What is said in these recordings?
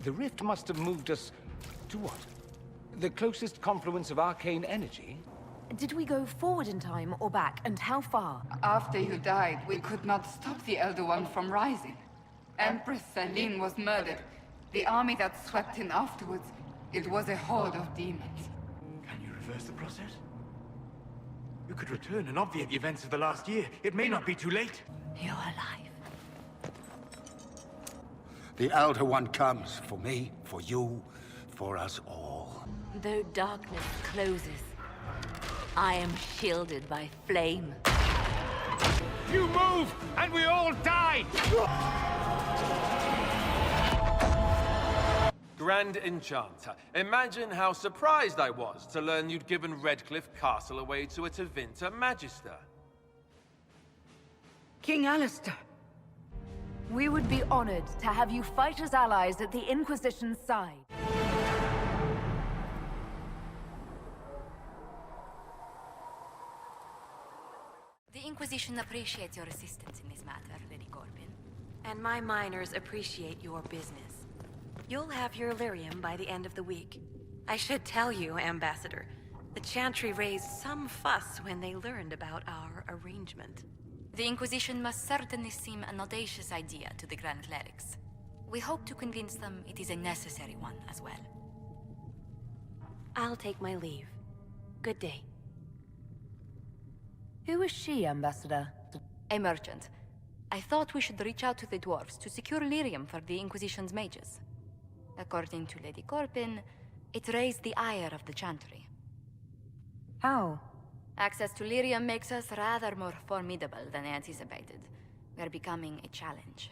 The rift must have moved us to what? The closest confluence of arcane energy? Did we go forward in time or back, and how far? After you died, we could not stop the Elder One from rising. Empress Celine was murdered. The army that swept in afterwards, it was a horde of demons. Can you reverse the process? You could return and obviate the events of the last year. It may not be too late. You're alive. The Elder One comes for me, for you, for us all. Though darkness closes, I am shielded by flame. You move, and we all die! Grand Enchanter, imagine how surprised I was to learn you'd given Redcliffe Castle away to a Tevinter Magister. King Alistair, we would be honored to have you fight as allies at the Inquisition's side. The Inquisition appreciates your assistance in this matter, Lady Corbin. And my miners appreciate your business. You'll have your lyrium by the end of the week. I should tell you, Ambassador, the Chantry raised some fuss when they learned about our arrangement. The Inquisition must certainly seem an audacious idea to the Grand Clerics. We hope to convince them it is a necessary one as well. I'll take my leave. Good day. Who is she, Ambassador? A merchant. I thought we should reach out to the dwarves to secure lyrium for the Inquisition's mages. According to Lady Corbin, it raised the ire of the Chantry. How? Access to lyrium makes us rather more formidable than anticipated. We're becoming a challenge.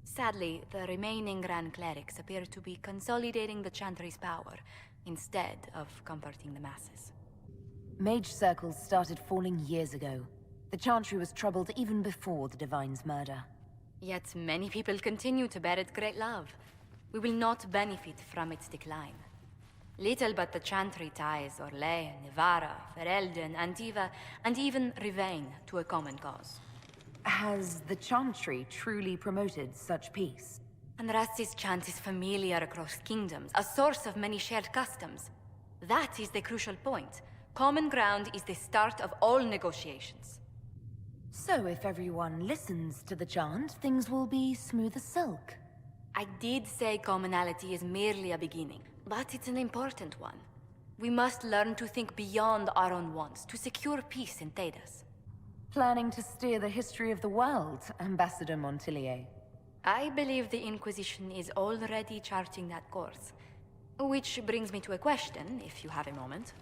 Sadly, the remaining Grand Clerics appear to be consolidating the Chantry's power, instead of comforting the masses. Mage circles started falling years ago. The Chantry was troubled even before the Divine's murder. Yet many people continue to bear it great love. We will not benefit from its decline. Little but the Chantry ties Orlais, Nevara, Ferelden, Antiva, and even Rivain to a common cause. Has the Chantry truly promoted such peace? Andras's chant is familiar across kingdoms, a source of many shared customs. That is the crucial point. Common ground is the start of all negotiations. So if everyone listens to the chant, things will be smooth as silk. I did say commonality is merely a beginning, but it's an important one. We must learn to think beyond our own wants to secure peace in Thedas. Planning to steer the history of the world, Ambassador Montillier? I believe the Inquisition is already charting that course. Which brings me to a question, if you have a moment.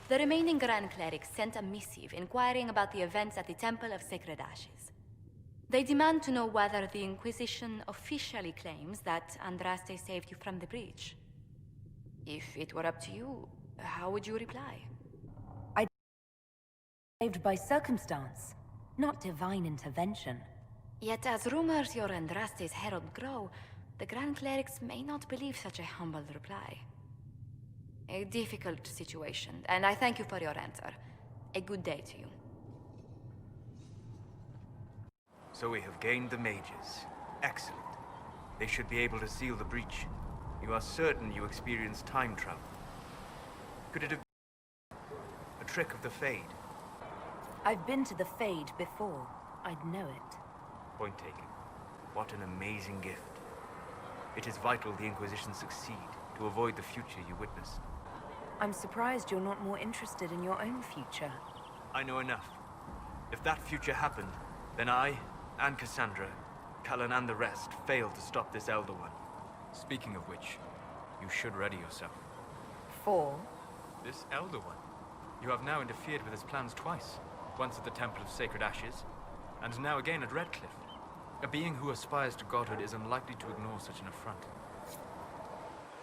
The remaining Grand Clerics sent a missive inquiring about the events at the Temple of Sacred Ashes. They demand to know whether the Inquisition officially claims that Andraste saved you from the breach. If it were up to you, how would you reply? I saved by circumstance, not divine intervention. Yet as rumors your Andraste's herald grow, the Grand Clerics may not believe such a humble reply. A difficult situation, and I thank you for your answer. A good day to you. So we have gained the mages. Excellent. They should be able to seal the breach. You are certain you experienced time travel. Could it have been a trick of the Fade? I've been to the Fade before. I'd know it. Point taken. What an amazing gift. It is vital the Inquisition succeed to avoid the future you witnessed. I'm surprised you're not more interested in your own future. I know enough. If that future happened, then I, and Cassandra, Cullen and the rest, failed to stop this Elder One. Speaking of which, you should ready yourself. For? This Elder One. You have now interfered with his plans twice. Once at the Temple of Sacred Ashes, and now again at Redcliffe. A being who aspires to godhood is unlikely to ignore such an affront.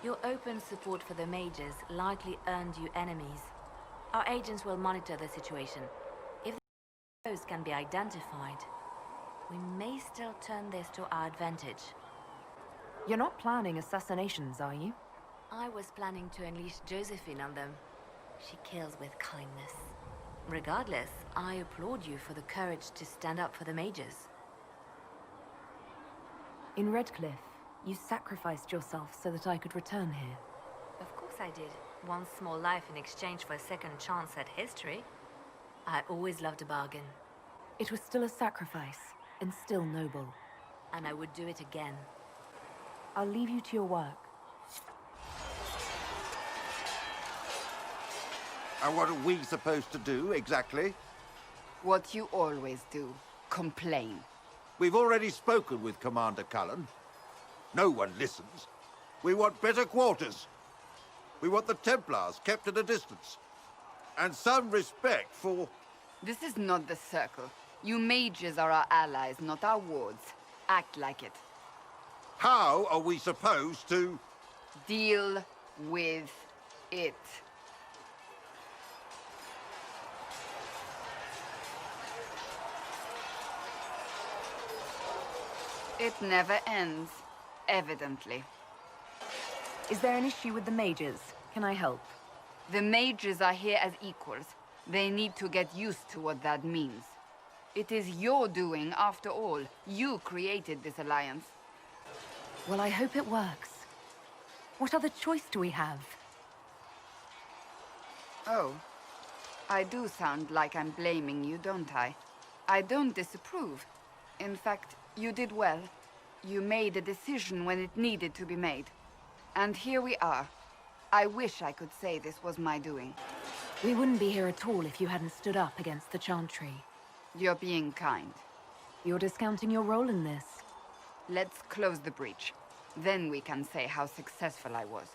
Your open support for the mages likely earned you enemies. Our agents will monitor the situation. If the foes can be identified, we may still turn this to our advantage. You're not planning assassinations, are you? I was planning to unleash Josephine on them. She kills with kindness. Regardless, I applaud you for the courage to stand up for the mages. In Redcliffe, You sacrificed yourself so that I could return here. Of course I did. One small life in exchange for a second chance at history. I always loved a bargain. It was still a sacrifice, and still noble. And I would do it again. I'll leave you to your work. And what are we supposed to do, exactly? What you always do. Complain. We've already spoken with Commander Cullen. No one listens. We want better quarters. We want the Templars kept at a distance. And some respect for... This is not the Circle. You mages are our allies, not our wards. Act like it. How are we supposed to... Deal with it. It never ends, evidently. Is there an issue with the mages? Can I help? The mages are here as equals. They need to get used to what that means. It is your doing, after all. You created this alliance. Well, I hope it works. What other choice do we have? Oh. I do sound like I'm blaming you, don't I? I don't disapprove. In fact, you did well. You made a decision when it needed to be made. And here we are. I wish I could say this was my doing. We wouldn't be here at all if you hadn't stood up against the Chantry. You're being kind. You're discounting your role in this. Let's close the breach. Then we can say how successful I was.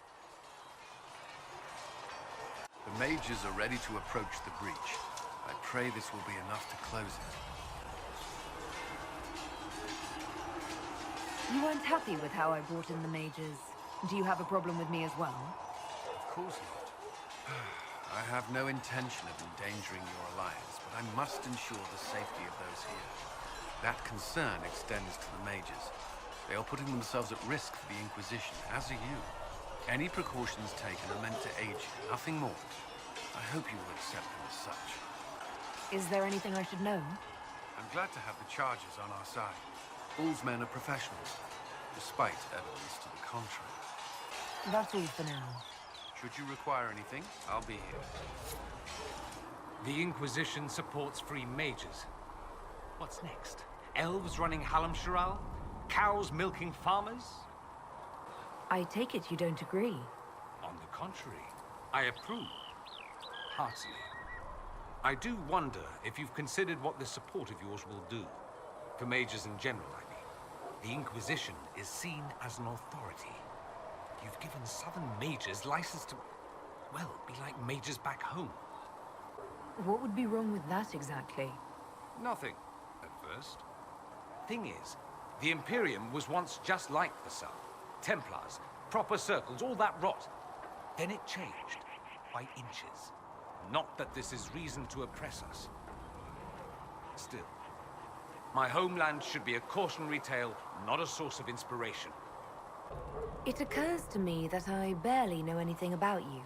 The mages are ready to approach the breach. I pray this will be enough to close it. You weren't happy with how I brought in the mages. Do you have a problem with me as well? Of course not. I have no intention of endangering your alliance, but I must ensure the safety of those here. That concern extends to the mages. They are putting themselves at risk for the Inquisition, as are you. Any precautions taken are meant to aid you, nothing more. I hope you will accept them as such. Is there anything I should know? I'm glad to have the charges on our side. All's men are professionals, despite evidence to the contrary. That's all for now. Should you require anything, I'll be here. The Inquisition supports free mages. What's next? Elves running Halamsharal? Cows milking farmers? I take it you don't agree. On the contrary, I approve. Heartily. I do wonder if you've considered what this support of yours will do. For mages in general, I mean. The Inquisition is seen as an authority. You've given southern mages license to, well, be like mages back home. What would be wrong with that exactly? Nothing, at first. Thing is, the Imperium was once just like the South. Templars, proper circles, all that rot. Then it changed, by inches. Not that this is reason to oppress us. Still, my homeland should be a cautionary tale, not a source of inspiration. It occurs to me that I barely know anything about you.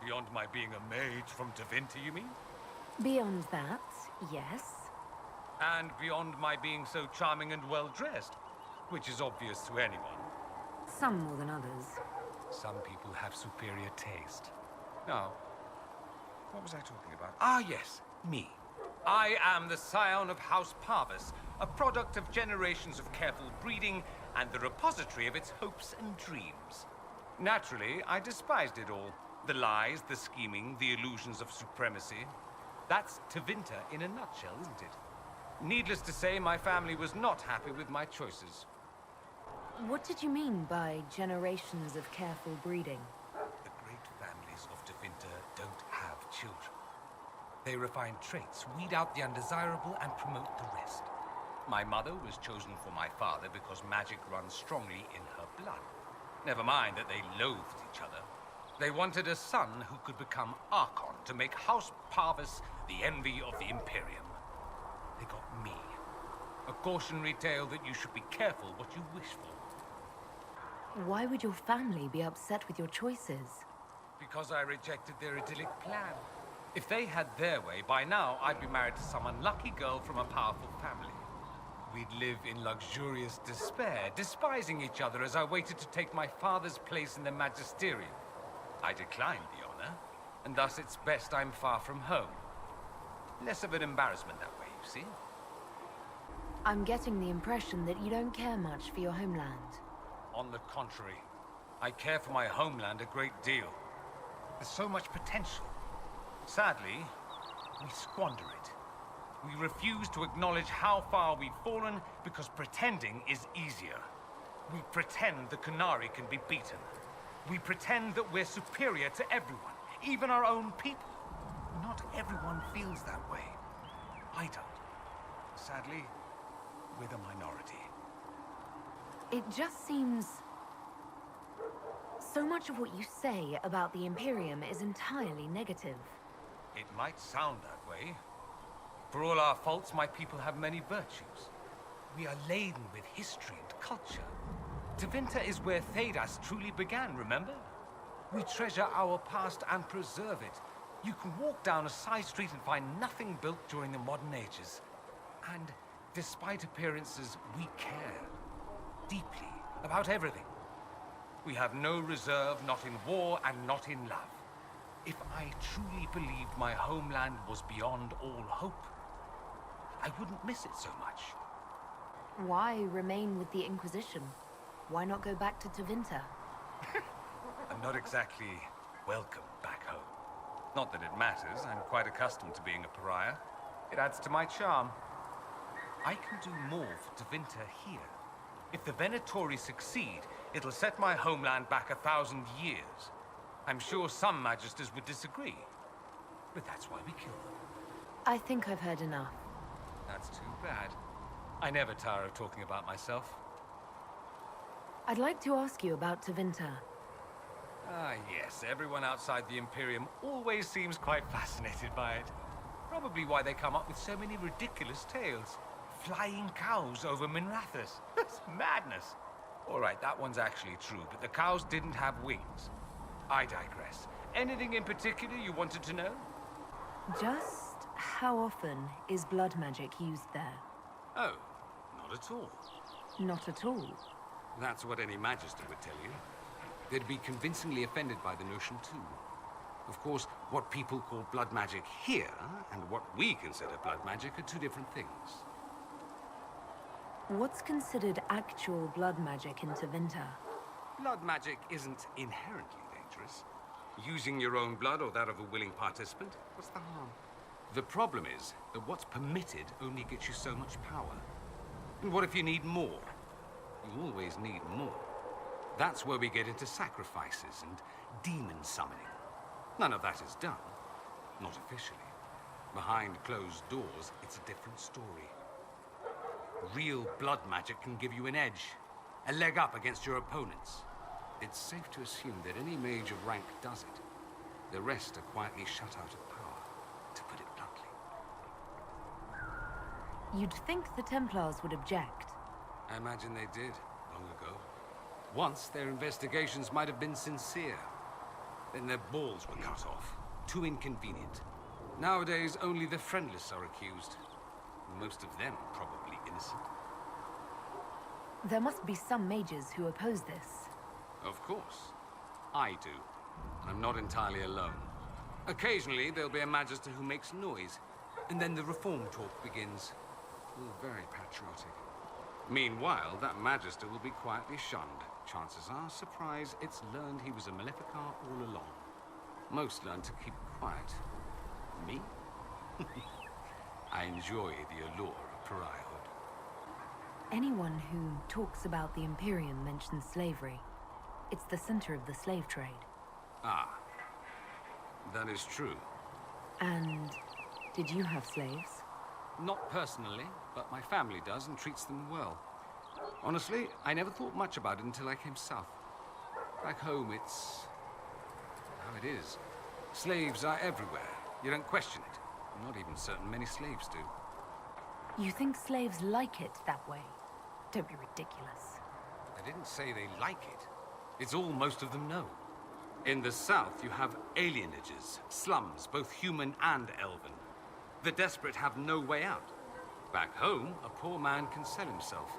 Beyond my being a mage from Tevinter, you mean? Beyond that, yes. And beyond my being so charming and well-dressed, which is obvious to anyone. Some more than others. Some people have superior taste. Now, what was I talking about? Ah, yes, me. I am the scion of House Parvis, a product of generations of careful breeding and the repository of its hopes and dreams. Naturally, I despised it all. The lies, the scheming, the illusions of supremacy. That's Tevinter in a nutshell, isn't it? Needless to say, my family was not happy with my choices. What did you mean by generations of careful breeding? The great families of Tevinter don't have children. They refine traits, weed out the undesirable, and promote the rest. My mother was chosen for my father because magic runs strongly in her blood. Never mind that they loathed each other. They wanted a son who could become Archon to make House Parvis the envy of the Imperium. They got me. A cautionary tale that you should be careful what you wish for. Why would your family be upset with your choices? Because I rejected their idyllic plan. If they had their way, by now I'd be married to some unlucky girl from a powerful family. We'd live in luxurious despair, despising each other as I waited to take my father's place in the magisterium. I declined the honor, and thus it's best I'm far from home. Less of an embarrassment that way, you see? I'm getting the impression that you don't care much for your homeland. On the contrary, I care for my homeland a great deal. There's so much potential. Sadly, we squander it. We refuse to acknowledge how far we've fallen because pretending is easier. We pretend the Qunari can be beaten. We pretend that we're superior to everyone, even our own people. Not everyone feels that way. I don't. Sadly, we're the minority. It just seems... So much of what you say about the Imperium is entirely negative. It might sound that way. For all our faults, my people have many virtues. We are laden with history and culture. Tevinter is where Thedas truly began, remember? We treasure our past and preserve it. You can walk down a side street and find nothing built during the modern ages. And despite appearances, we care deeply about everything. We have no reserve, not in war and not in love. If I truly believed my homeland was beyond all hope, I wouldn't miss it so much. Why remain with the Inquisition? Why not go back to Tevinter? I'm not exactly welcome back home. Not that it matters, I'm quite accustomed to being a pariah. It adds to my charm. I can do more for Tevinter here. If the Venatori succeed, it'll set my homeland back 1,000 years. I'm sure some magisters would disagree, but that's why we kill them. I think I've heard enough. That's too bad. I never tire of talking about myself. I'd like to ask you about Tevinter. Ah, yes. Everyone outside the Imperium always seems quite fascinated by it. Probably why they come up with so many ridiculous tales. Flying cows over Minrathous. That's madness. All right, that one's actually true, but the cows didn't have wings. I digress. Anything in particular you wanted to know? Just how often is blood magic used there? Oh, not at all. Not at all. That's what any magister would tell you. They'd be convincingly offended by the notion, too. Of course, what people call blood magic here, and what we consider blood magic, are two different things. What's considered actual blood magic in Tevinter? Blood magic isn't inherently dangerous. Using your own blood or that of a willing participant, what's the harm? The problem is that what's permitted only gets you so much power. And what if you need more? You always need more. That's where we get into sacrifices and demon summoning. None of that is done. Not officially. Behind closed doors, it's a different story. Real blood magic can give you an edge, a leg up against your opponents. It's safe to assume that any mage of rank does it. The rest are quietly shut out of power, to put it bluntly. You'd think the Templars would object. I imagine they did, long ago. Once, their investigations might have been sincere. Then their balls were cut off. Too inconvenient. Nowadays, only the friendless are accused. Most of them probably innocent. There must be some mages who oppose this. Of course. I do. I'm not entirely alone. Occasionally, there'll be a magister who makes noise, and then the reform talk begins. All very patriotic. Meanwhile, that magister will be quietly shunned. Chances are, surprise, it's learned he was a Maleficar all along. Most learn to keep quiet. Me? I enjoy the allure of pariahhood. Anyone who talks about the Imperium mentions slavery. It's the center of the slave trade. Ah. That is true. And did you have slaves? Not personally, but my family does and treats them well. Honestly, I never thought much about it until I came south. Back home, it's how it is. Slaves are everywhere. You don't question it. I'm not even certain many slaves do. You think slaves like it that way? Don't be ridiculous. I didn't say they like it. It's all most of them know. In the south, you have alienages, slums, both human and elven. The desperate have no way out. Back home, a poor man can sell himself.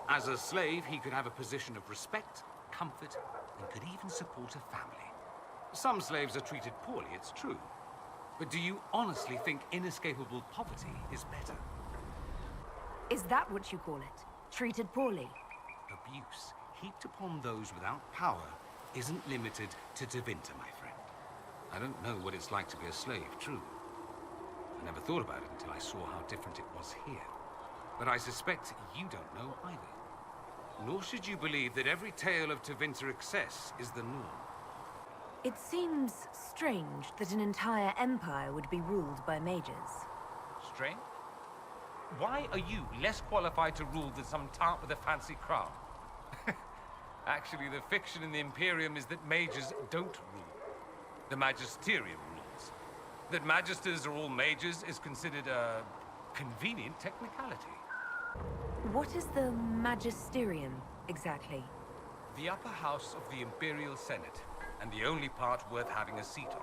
As a slave, he could have a position of respect, comfort, and could even support a family. Some slaves are treated poorly, it's true. But do you honestly think inescapable poverty is better? Is that what you call it? Treated poorly? Abuse heaped upon those without power isn't limited to Tevinter, my friend. I don't know what it's like to be a slave, true. I never thought about it until I saw how different it was here. But I suspect you don't know either. Nor should you believe that every tale of Tevinter excess is the norm. It seems strange that an entire empire would be ruled by mages. Strange? Why are you less qualified to rule than some tart with a fancy crown? Actually, the fiction in the Imperium is that mages don't rule. The Magisterium rules. That magisters are all mages is considered a convenient technicality. What is the Magisterium, exactly? The upper house of the Imperial Senate, and the only part worth having a seat on.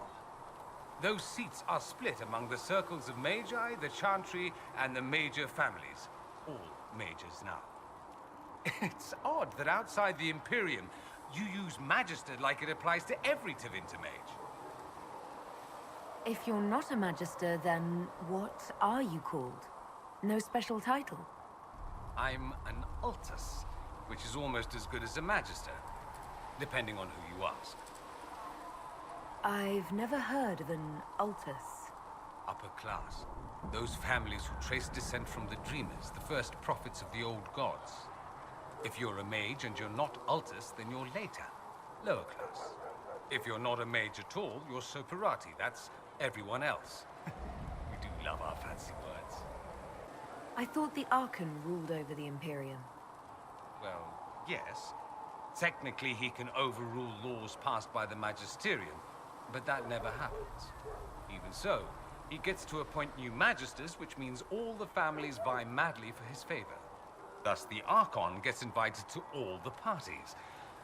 Those seats are split among the circles of Magi, the Chantry, and the major families. All mages now. It's odd that outside the Imperium, you use Magister like it applies to every Tevinter mage. If you're not a Magister, then what are you called? No special title? I'm an Altus, which is almost as good as a Magister, depending on who you ask. I've never heard of an Altus. Upper class. Those families who trace descent from the Dreamers, the first prophets of the old gods. If you're a mage and you're not Altus, then you're later, lower class. If you're not a mage at all, you're Separati. That's everyone else. We do love our fancy words. I thought the Archon ruled over the Imperium. Well, yes. Technically, he can overrule laws passed by the Magisterium, but that never happens. Even so, he gets to appoint new Magisters, which means all the families vie madly for his favor. Thus, the Archon gets invited to all the parties.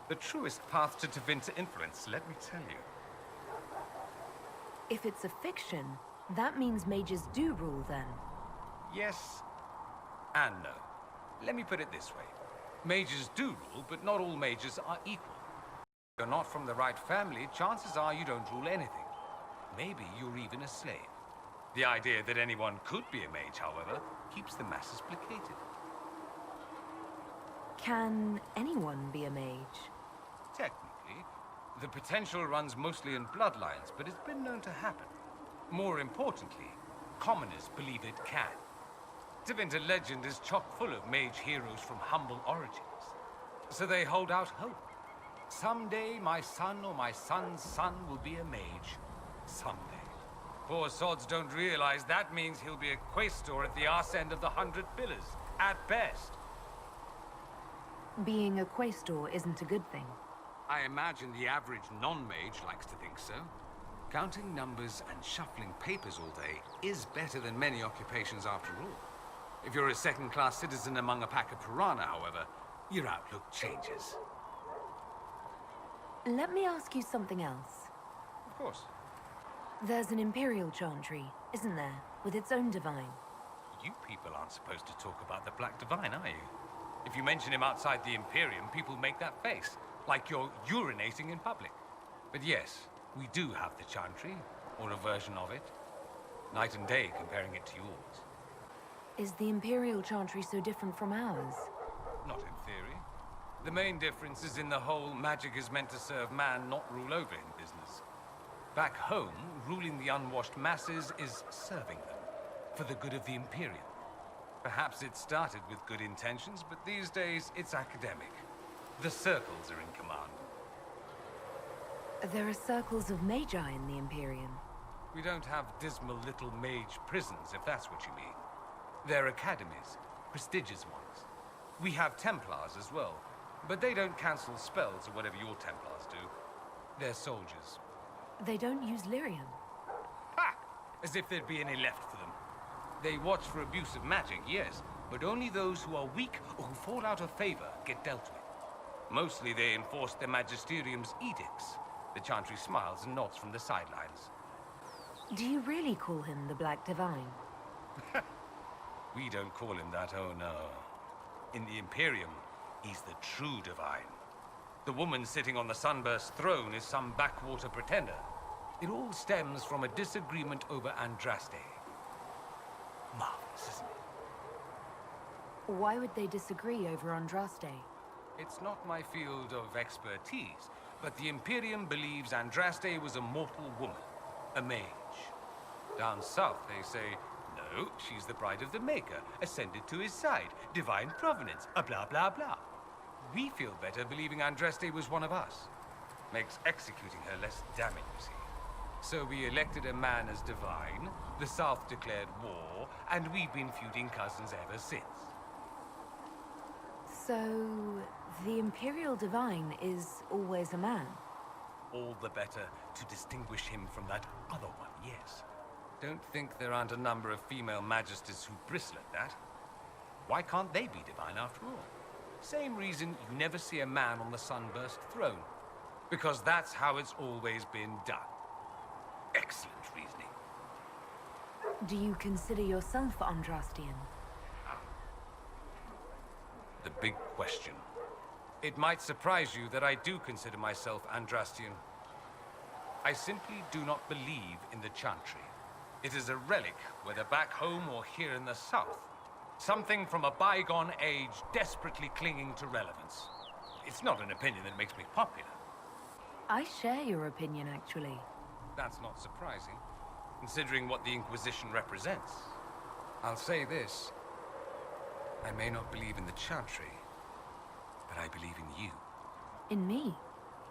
The truest path to Tevinter influence, let me tell you. If it's a fiction, that means mages do rule then. Yes and no. Let me put it this way. Mages do rule, but not all mages are equal. If you're not from the right family, chances are you don't rule anything. Maybe you're even a slave. The idea that anyone could be a mage, however, keeps the masses placated. Can anyone be a mage? Technically, the potential runs mostly in bloodlines, but it's been known to happen. More importantly, commoners believe it can. Tevinter legend is chock full of mage heroes from humble origins. So they hold out hope. Someday my son or my son's son will be a mage. Someday. Poor sods don't realize that means he'll be a quaestor at the arse end of the 100 Pillars, at best. Being a quaestor isn't a good thing. I imagine the average non-mage likes to think so. Counting numbers and shuffling papers all day is better than many occupations after all. If you're a second-class citizen among a pack of piranha, however, your outlook changes. Let me ask you something else. Of course. There's an Imperial Chantry, isn't there? With its own divine. You people aren't supposed to talk about the Black Divine, are you? If you mention him outside the Imperium, people make that face, like you're urinating in public. But yes, we do have the Chantry, or a version of it. Night and day comparing it to yours. Is the Imperial Chantry so different from ours? Not in theory. The main difference is in the whole magic is meant to serve man, not rule over him business. Back home, ruling the unwashed masses is serving them, for the good of the Imperium. Perhaps it started with good intentions, but these days it's academic. The circles are in command. There are circles of magi in the Imperium. We don't have dismal little mage prisons, if that's what you mean. They're academies, prestigious ones. We have Templars as well, but they don't cancel spells or whatever your Templars do. They're soldiers. They don't use lyrium. Ha! As if there'd be any left for them. They watch for abuse of magic, yes, but only those who are weak or who fall out of favor get dealt with. Mostly they enforce the Magisterium's edicts. The Chantry smiles and nods from the sidelines. Do you really call him the Black Divine? We don't call him that, oh no. In the Imperium, he's the true divine. The woman sitting on the sunburst throne is some backwater pretender. It all stems from a disagreement over Andraste. Marvelous, isn't it? Why would they disagree over Andraste? It's not my field of expertise, but the Imperium believes Andraste was a mortal woman, a mage. Down south, they say, no, she's the bride of the Maker, ascended to his side, divine provenance, a blah blah blah. We feel better believing Andraste was one of us. Makes executing her less damning, you see. So we elected a man as divine, the South declared war, and we've been feuding cousins ever since. So, the Imperial Divine is always a man? All the better to distinguish him from that other one, yes. Don't think there aren't a number of female magisters who bristle at that. Why can't they be divine after all? Same reason you never see a man on the sunburst throne. Because that's how it's always been done. Excellent reasoning. Do you consider yourself Andrastian? The big question. It might surprise you that I do consider myself Andrastian. I simply do not believe in the Chantry. It is a relic, whether back home or here in the south. Something from a bygone age desperately clinging to relevance. It's not an opinion that makes me popular. I share your opinion, actually. That's not surprising, considering what the Inquisition represents. I'll say this. I may not believe in the Chantry, but I believe in you. In me?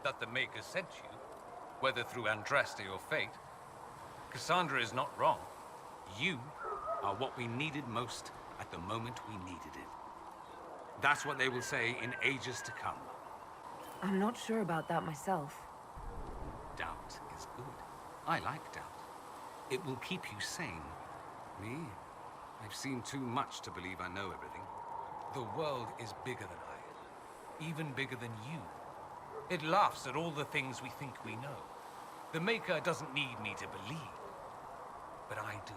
That the Maker sent you, whether through Andraste or fate. Cassandra is not wrong. You are what we needed most at the moment we needed it. That's what they will say in ages to come. I'm not sure about that myself. Doubt is good. I like doubt. It will keep you sane. Me? I've seen too much to believe I know everything. The world is bigger than I am. Even bigger than you. It laughs at all the things we think we know. The Maker doesn't need me to believe. But I do.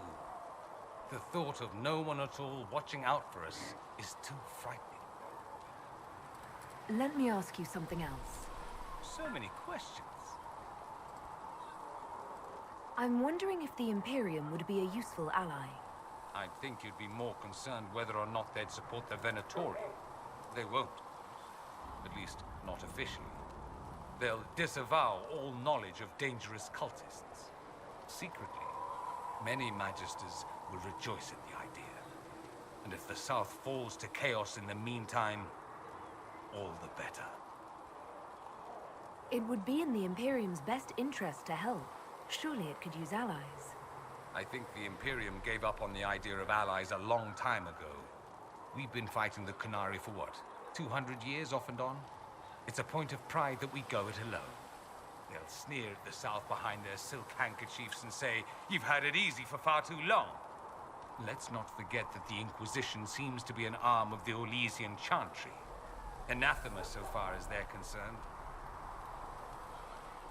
The thought of no one at all watching out for us is too frightening. Let me ask you something else. So many questions. I'm wondering if the Imperium would be a useful ally. I'd think you'd be more concerned whether or not they'd support the Venatori. They won't. At least, not officially. They'll disavow all knowledge of dangerous cultists. Secretly, many magisters will rejoice at the idea. And if the South falls to chaos in the meantime, all the better. It would be in the Imperium's best interest to help. Surely it could use allies. I think the Imperium gave up on the idea of allies a long time ago. We've been fighting the Qunari for what, 200 years off and on? It's a point of pride that we go it alone. They'll sneer at the South behind their silk handkerchiefs and say, "You've had it easy for far too long." Let's not forget that the Inquisition seems to be an arm of the Orlesian Chantry. Anathema so far as they're concerned.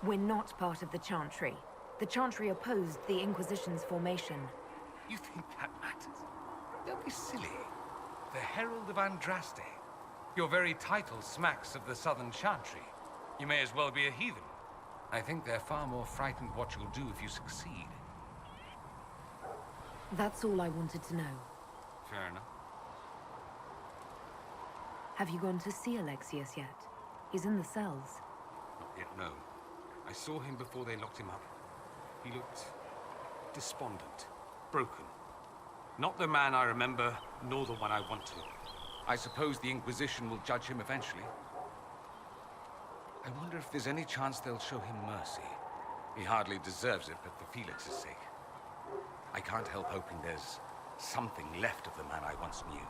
We're not part of the Chantry. The Chantry opposed the Inquisition's formation. You think that matters? Don't be silly. The Herald of Andraste. Your very title smacks of the Southern Chantry. You may as well be a heathen. I think they're far more frightened what you'll do if you succeed. That's all I wanted to know. Fair enough. Have you gone to see Alexius yet? He's in the cells. Not yet, no. I saw him before they locked him up. He looked despondent, broken. Not the man I remember, nor the one I want to. I suppose the Inquisition will judge him eventually. I wonder if there's any chance they'll show him mercy. He hardly deserves it, but for Felix's sake. I can't help hoping there's something left of the man I once knew.